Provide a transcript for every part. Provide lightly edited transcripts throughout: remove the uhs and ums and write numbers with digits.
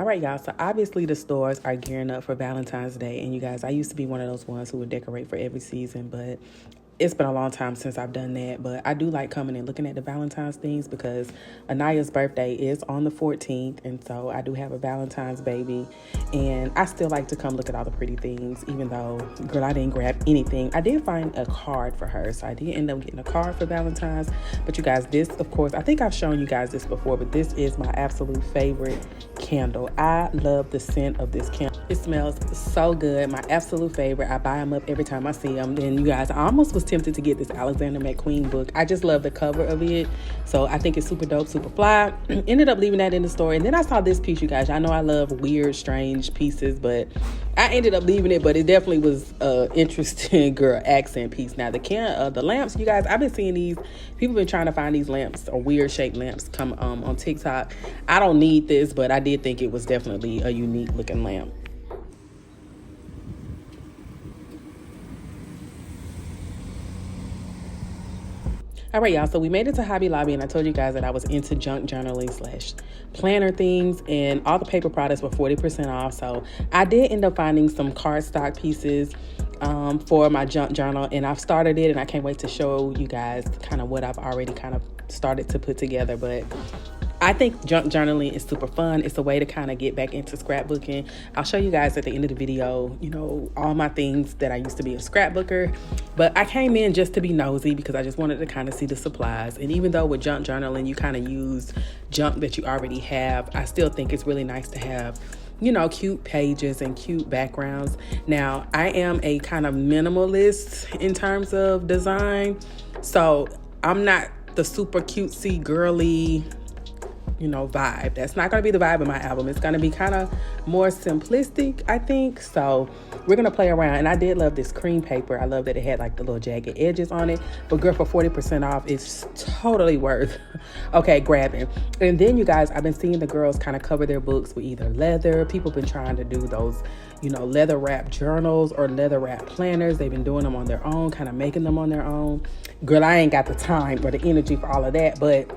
All right, y'all. So obviously the stores are gearing up for Valentine's Day. And you guys, I used to be one of those ones who would decorate for every season, but it's been a long time since I've done that. But I do like coming and looking at the Valentine's things because Anaya's birthday is on the 14th. And so I do have a Valentine's baby. And I still like to come look at all the pretty things, even though, girl, I didn't grab anything. I did find a card for her. So I did end up getting a card for Valentine's. But you guys, this, of course, I think I've shown you guys this before, but this is my absolute favorite candle. I love the scent of this candle. It smells so good. My absolute favorite. I buy them up every time I see them. And you guys, I almost was tempted to get this Alexander McQueen book. I just love the cover of it. So I think it's super dope, super fly. Ended up leaving that in the store. And then I saw this piece, you guys. I know I love weird, strange pieces, but I ended up leaving it. But it definitely was an interesting, girl, accent piece. Now, the lamps, you guys, I've been seeing these. People been trying to find these lamps or weird shaped lamps come on TikTok. I don't need this, but I did think it was definitely a unique looking lamp. All right, y'all, so we made it to Hobby Lobby, and I told you guys that I was into junk journaling / planner things, and all the paper products were 40% off. So I did end up finding some cardstock pieces for my junk journal, and I've started it, and I can't wait to show you guys kind of what I've already kind of started to put together. But I think junk journaling is super fun. It's a way to kind of get back into scrapbooking. I'll show you guys at the end of the video, you know, all my things that I used to be a scrapbooker. But I came in just to be nosy because I just wanted to kind of see the supplies. And even though with junk journaling, you kind of use junk that you already have, I still think it's really nice to have, you know, cute pages and cute backgrounds. Now, I am a kind of minimalist in terms of design. So I'm not the super cutesy, girly, you know, vibe. That's not going to be the vibe of my album. It's going to be kind of more simplistic, I think. So we're going to play around. And I did love this cream paper. I love that it had like the little jagged edges on it. But girl, for 40% off, it's totally worth, okay, grabbing. And then you guys, I've been seeing the girls kind of cover their books with either leather. People been trying to do those, you know, leather wrap journals or leather wrap planners. They've been doing them on their own, kind of making them on their own. Girl, I ain't got the time or the energy for all of that, but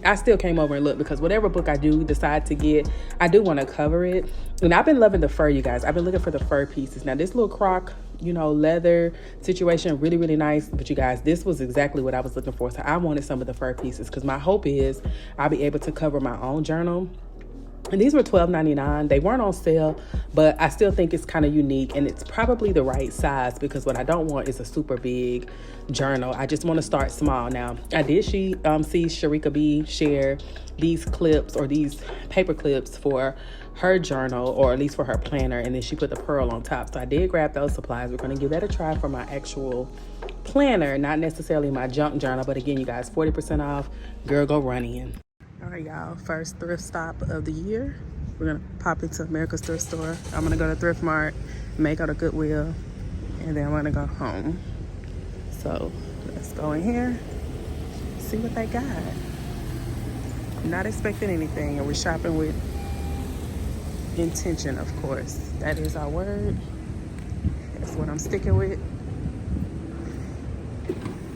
I still came over and looked because whatever book I do decide to get, I do want to cover it. And I've been loving the fur, you guys. I've been looking for the fur pieces. Now, this little croc, you know, leather situation, really, really nice. But you guys, this was exactly what I was looking for. So I wanted some of the fur pieces because my hope is I'll be able to cover my own journal. And these were $12.99. They weren't on sale, but I still think it's kind of unique, and it's probably the right size because what I don't want is a super big journal. I just want to start small. Now, I did see Sharika B share these clips or these paper clips for her journal, or at least for her planner, and then she put the pearl on top. So I did grab those supplies. We're going to give that a try for my actual planner, not necessarily my junk journal, but again, you guys, 40% off. Girl, go run in. All right, y'all, first thrift stop of the year. We're gonna pop into America's thrift store. I'm gonna go to Thrift Mart, may go to Goodwill, and then I'm gonna go home. So let's go in here, see what they got. Not expecting anything, and we're shopping with intention, of course. That is our word. That's what I'm sticking with.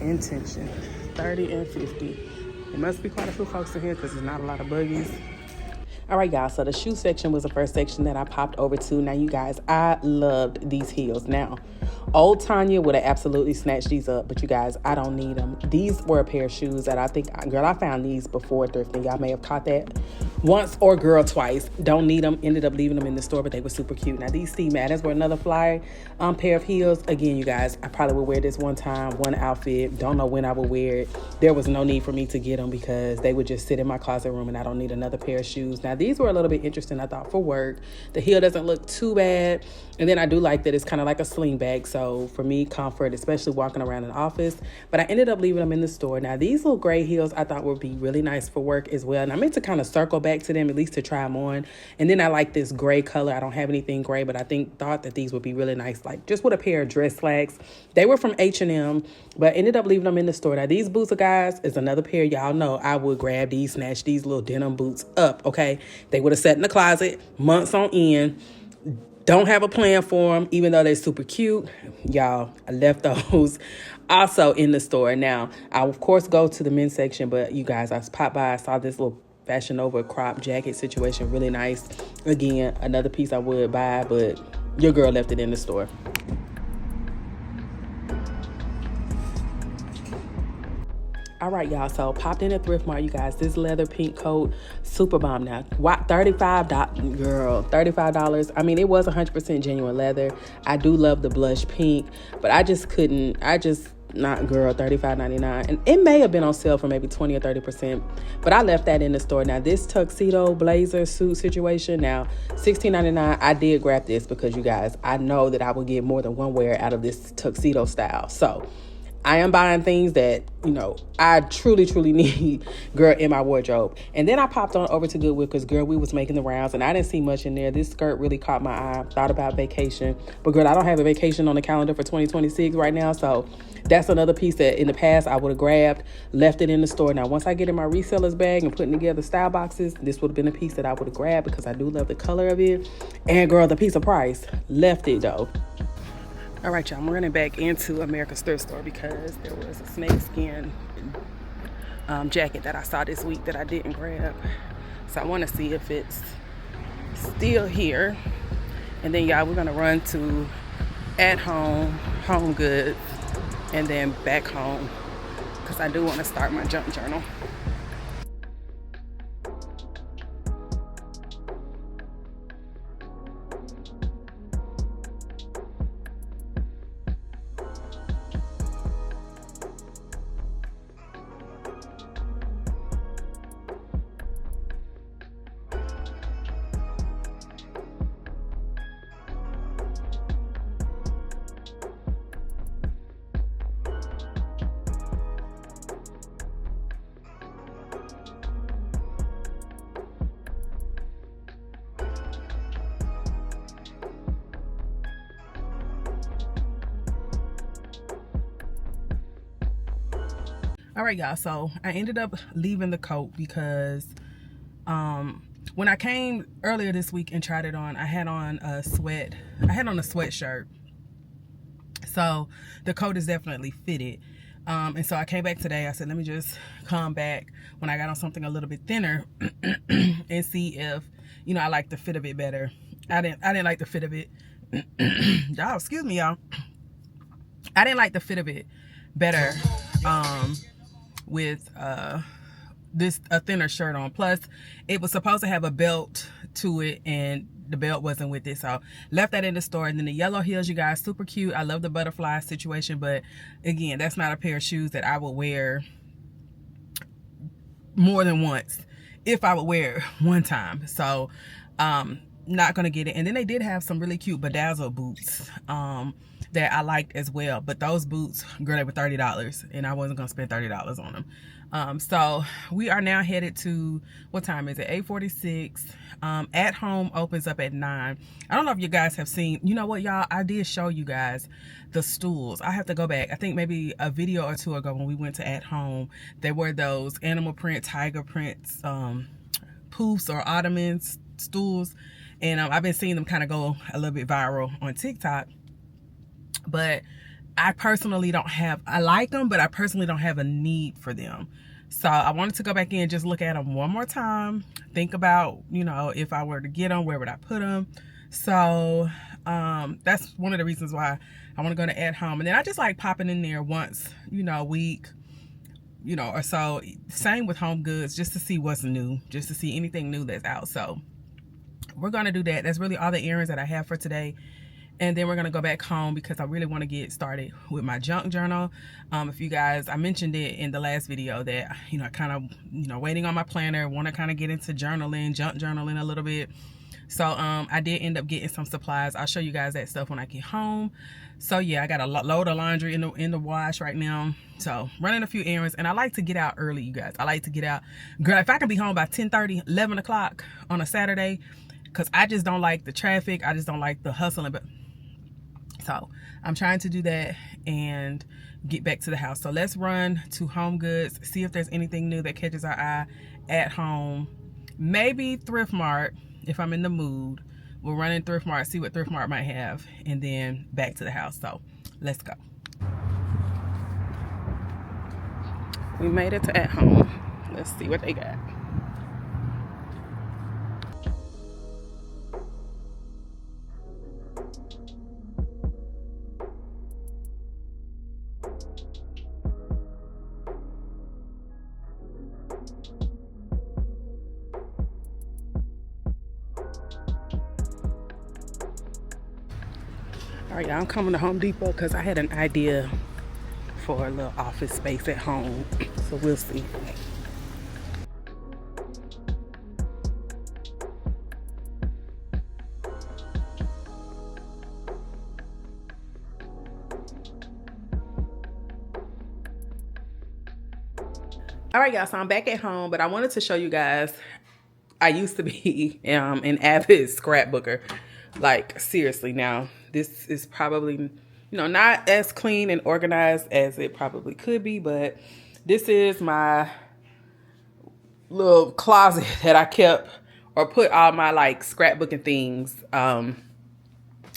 Intention. 30 and 50. There must be quite a few folks in here because there's not a lot of buggies. All right, y'all, so the shoe section was the first section that I popped over to. Now, you guys, I loved these heels. Now, old Tonia would have absolutely snatched these up, but you guys, I don't need them. These were a pair of shoes that I think, girl, I found these before thrifting. Y'all may have caught that once or girl twice. Don't need them. Ended up leaving them in the store, but they were super cute. Now, these Steve Maddens were another fly pair of heels. Again, you guys, I probably would wear this one time, one outfit. Don't know when I would wear it. There was no need for me to get them because they would just sit in my closet room and I don't need another pair of shoes. Now, these were a little bit interesting, I thought, for work. The heel doesn't look too bad. And then I do like that it's kind of like a sling bag. So for me, comfort, especially walking around an office. But I ended up leaving them in the store. Now, these little gray heels I thought would be really nice for work as well. And I meant to kind of circle back to them, at least to try them on. And then I like this gray color. I don't have anything gray, but I thought that these would be really nice, like just with a pair of dress slacks. They were from H&M, but ended up leaving them in the store. Now, these boots, guys, is another pair. Y'all know I would grab these, snatch these little denim boots up, okay? They would have sat in the closet months on end. Don't have a plan for them, even though they're super cute. Y'all, I left those also in the store. Now, I, of course, go to the men's section, but you guys, I popped by, I saw this little Fashion Nova crop jacket situation, really nice. Again, another piece I would buy, but your girl left it in the store. All right, y'all, so popped in at Thrift Mart, you guys. This leather pink coat, super bomb. Now, what, $35, girl, $35. I mean, it was 100% genuine leather. I do love the blush pink, but not, girl, $35.99. And it may have been on sale for maybe 20 or 30%, but I left that in the store. Now, this tuxedo blazer suit situation, now, $16.99, I did grab this because, you guys, I know that I will get more than one wear out of this tuxedo style. So I am buying things that, you know, I truly, truly need, girl, in my wardrobe. And then I popped on over to Goodwill because, girl, we was making the rounds and I didn't see much in there. This skirt really caught my eye. Thought about vacation. But, girl, I don't have a vacation on the calendar for 2026 right now. So that's another piece that in the past I would have grabbed, left it in the store. Now, once I get in my reseller's bag and putting together style boxes, this would have been a piece that I would have grabbed because I do love the color of it. And, girl, the piece of price, left it, though. All right, y'all, I'm running back into America's Thrift Store because there was a snakeskin jacket that I saw this week that I didn't grab. So I want to see if it's still here. And then, y'all, we're going to run to At Home, Home Goods, and then back home because I do want to start my junk journal. All right, y'all, so I ended up leaving the coat because when I came earlier this week and tried it on, I had on a sweatshirt. So the coat is definitely fitted. And so I came back today. I said, let me just come back when I got on something a little bit thinner and see if, you know, I like the fit of it better. I didn't like the fit of it. Y'all, excuse me, y'all. I didn't like the fit of it better with a thinner shirt on. Plus, it was supposed to have a belt to it, and the belt wasn't with it, so left that in the store. And then the yellow heels, you guys, super cute. I love the butterfly situation, but again, that's not a pair of shoes that I would wear more than once, if I would wear it one time. So not gonna get it. And then they did have some really cute bedazzled boots that I liked as well, but those boots, girl, they were $30 and I wasn't gonna spend $30 on them. So we are now headed to, what time is it? 8:46. At Home opens up at 9. I don't know if you guys have seen, you know what, y'all, I did show you guys the stools. I have to go back. I think maybe a video or two ago when we went to At Home, there were those animal print, tiger prints, poofs or ottomans, stools. And I've been seeing them kind of go a little bit viral on TikTok. But I personally don't have, I like them, but I personally don't have a need for them. So I wanted to go back in and just look at them one more time. Think about, you know, if I were to get them, where would I put them? So that's one of the reasons why I want to go to At Home. And then I just like popping in there once, you know, a week, you know, or so. Same with Home Goods, just to see what's new, just to see anything new that's out. So we're going to do that. That's really all the errands that I have for today. And then we're going to go back home because I really want to get started with my junk journal. If you guys, I mentioned it in the last video that, you know, I kind of, you know, waiting on my planner, want to kind of get into journaling, junk journaling a little bit. So I did end up getting some supplies. I'll show you guys that stuff when I get home. So yeah, I got a load of laundry in the wash right now. So running a few errands, and I like to get out early, you guys. I like to get out. Girl, if I can be home by 10:30, 11 o'clock on a Saturday, because I just don't like the traffic. I just don't like the hustling. But so I'm trying to do that and get back to the house. So let's run to Home Goods, see if there's anything new that catches our eye. At Home, maybe Thrift Mart if I'm in the mood. We'll run in Thrift Mart, see what Thrift Mart might have, and then back to the house. So let's go. We made it to At Home. Let's see what they got. right, y'all, I'm coming to Home Depot because I had an idea for a little office space at home. So we'll see. All right, y'all, so I'm back at home, but I wanted to show you guys, I used to be an avid scrapbooker. Like, seriously, now, this is probably, not as clean and organized as it probably could be, but this is my little closet that I kept or put all my, like, scrapbooking things. And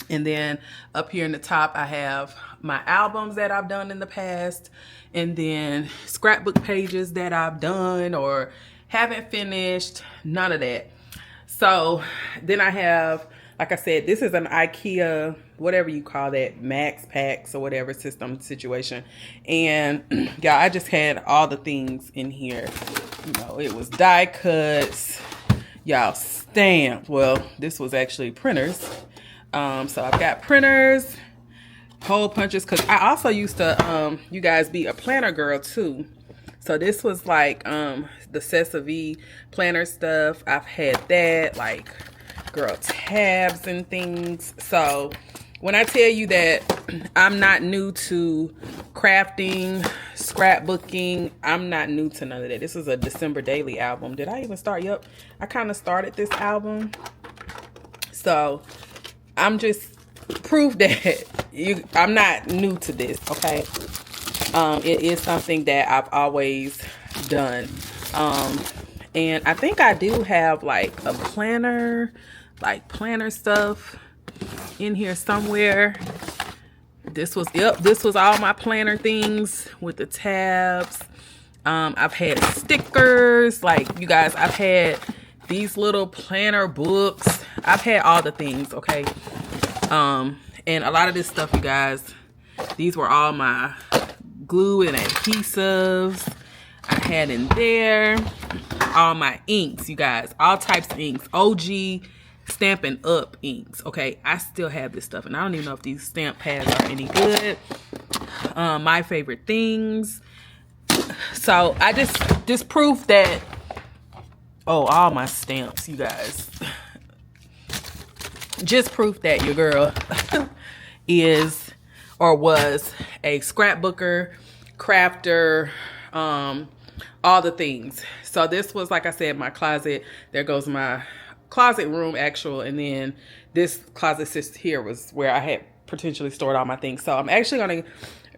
then up here in the top, I have my albums that I've done in the past, and then scrapbook pages that I've done or haven't finished, none of that. So then I have, like I said, this is an IKEA, whatever you call that, Max Packs or whatever system situation. And yeah, I just had all the things in here. It was die cuts, y'all, stamps. Well, this was actually printers. So I've got printers, hole punches, because I also used to, you guys, be a planner girl too. So this was like the Cessa planner stuff. I've had that, like, girl, tabs and things. So when I tell you that I'm not new to crafting, scrapbooking, I'm not new to none of that. This is a December Daily album. Did I even start? Yep, I kind of started this album. So I'm just proof that I'm not new to this, okay? It is something that I've always done. And I think I do have like a planner, like planner stuff in here somewhere. This was all my planner things with the tabs. I've had stickers, like, you guys, I've had these little planner books. I've had all the things, okay? And a lot of this stuff, you guys, these were all my glue and adhesives I had in there. All my inks, you guys, all types of inks. OG Stampin' Up inks, okay? I still have this stuff, and I don't even know if these stamp pads are any good. My favorite things. So I just proof that, all my stamps, you guys. Just proof that your girl is or was a scrapbooker, crafter, all the things. So this was, like I said, my closet. There goes my closet room, actual, and then this closet sits here was where I had potentially stored all my things. So I'm actually going to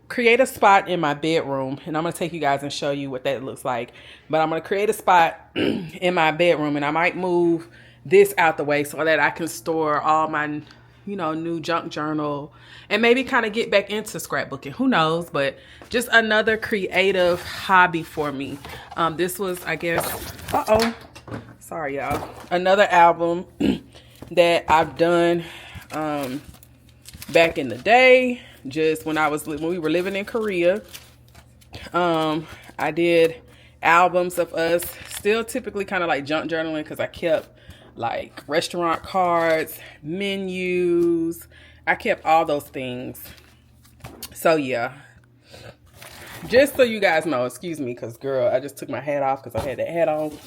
create a spot in my bedroom, and I'm going to take you guys and show you what that looks like. But I'm going to create a spot in my bedroom, and I might move this out the way so that I can store all my, new junk journal and maybe kind of get back into scrapbooking. Who knows? But just another creative hobby for me. This was, I guess, sorry, y'all. Another album that I've done back in the day, just when we were living in Korea. I did albums of us, still typically kind of like junk journaling, because I kept like restaurant cards, menus. I kept all those things. So yeah, just so you guys know, excuse me, because girl, I just took my hat off because I had that hat on.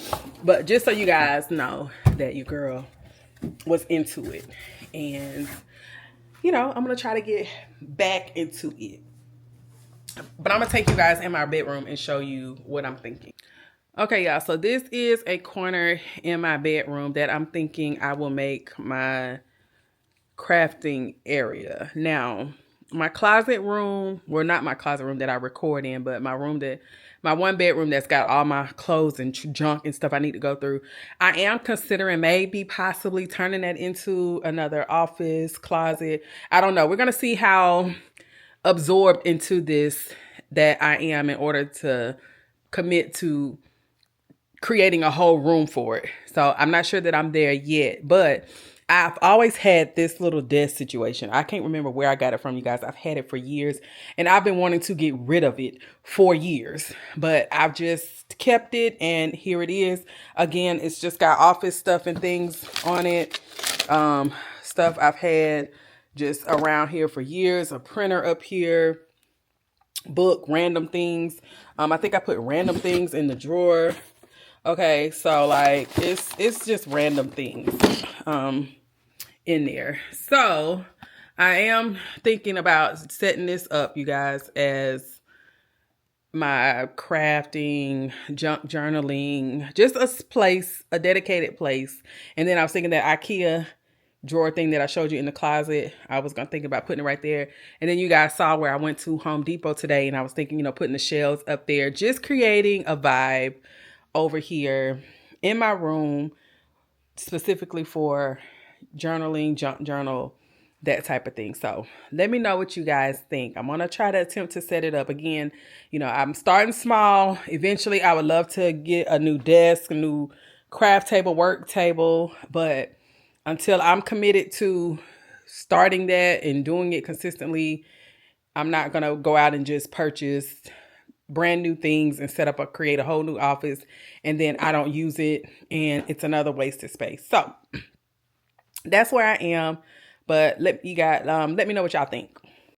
But just so you guys know that your girl was into it. And, I'm going to try to get back into it. But I'm going to take you guys in my bedroom and show you what I'm thinking. Okay, y'all, so this is a corner in my bedroom that I'm thinking I will make my crafting area. Now, my closet room, well, not my closet room that I record in, but my one bedroom that's got all my clothes and junk and stuff I need to go through. I am considering maybe possibly turning that into another office closet. I don't know. We're going to see how absorbed into this that I am in order to commit to creating a whole room for it. So I'm not sure that I'm there yet, but I've always had this little desk situation. I can't remember where I got it from, you guys. I've had it for years, and I've been wanting to get rid of it for years, but I've just kept it, and here it is. Again, it's just got office stuff and things on it. Stuff I've had just around here for years. A printer up here, book, random things. I think I put random things in the drawer. Okay, so like it's just random things in there. So I am thinking about setting this up, you guys, as my crafting, junk journaling, just a place, a dedicated place. And then I was thinking that IKEA drawer thing that I showed you in the closet, I was gonna think about putting it right there. And then you guys saw where I went to Home Depot today, and I was thinking, putting the shelves up there, just creating a vibe over here in my room, specifically for journaling, junk journal, that type of thing. So let me know what you guys think. I'm going to try to attempt to set it up. Again, I'm starting small. Eventually, I would love to get a new desk, a new craft table, work table. But until I'm committed to starting that and doing it consistently, I'm not going to go out and just purchase brand new things and create a whole new office, and then I don't use it and it's another wasted space. So that's where I am. But let me know what y'all think.